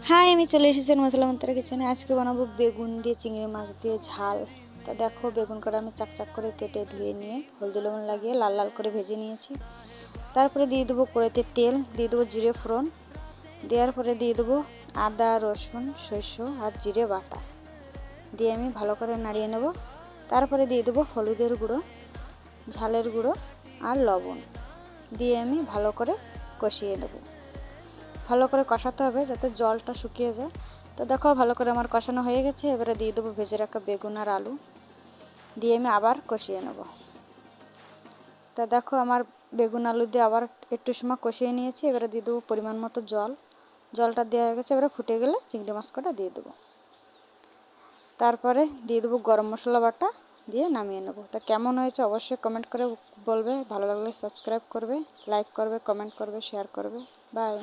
High, আমি চলে এসেছি মশলা মন্ত্রা কিচেনে। আজকে বানাবো বেগুন দিয়ে চিংড়ি মাছ দিয়ে ঝাল। তা দেখো, বেগুন কটা আমি চাকচাক করে কেটে ধুয়ে নিয়ে হলদি লবণ লাগিয়ে লাল লাল করে ভেজে নিয়েছি। তারপরে দিয়ে দেবো কড়াইতে তেল, দিয়ে দেবো জিরে ফোড়ন, দেওয়ার পরে দিয়ে দেবো আদা রসুন সরষে আর জিরে বাটা দিয়ে আমি ভালো করে নাড়িয়ে নেব। তারপরে দিয়ে দেবো হলুদের গুঁড়ো, ঝালের গুঁড়ো আর লবণ দিয়ে আমি ভালো করে কষিয়ে নেব। ভালো করে কষাতে হবে যাতে জলটা শুকিয়ে যায়। তো দেখো, ভালো করে আমার কষানো হয়ে গেছে। এবারে দিয়ে দেবো ভেজে রাখা বেগুন আর আলু দিয়ে আমি আবার কষিয়ে নেব। তা দেখো, আমার বেগুন আলু দিয়ে আবার একটু সময় কষিয়ে নিয়েছি। এবারে দিয়ে দেবো পরিমাণ মতো জল। জলটা দেওয়া হয়ে গেছে, এবারে ফুটে গেলে চিংড়ি মাছ কটা দিয়ে দেবো। তারপরে দিয়ে দেবো গরম মশলা বাটা দিয়ে নামিয়ে নেব। তা কেমন হয়েছে অবশ্যই কমেন্ট করে বলবে। ভালো লাগলে সাবস্ক্রাইব করবে, লাইক করবে, কমেন্ট করবে, শেয়ার করবে। বাই।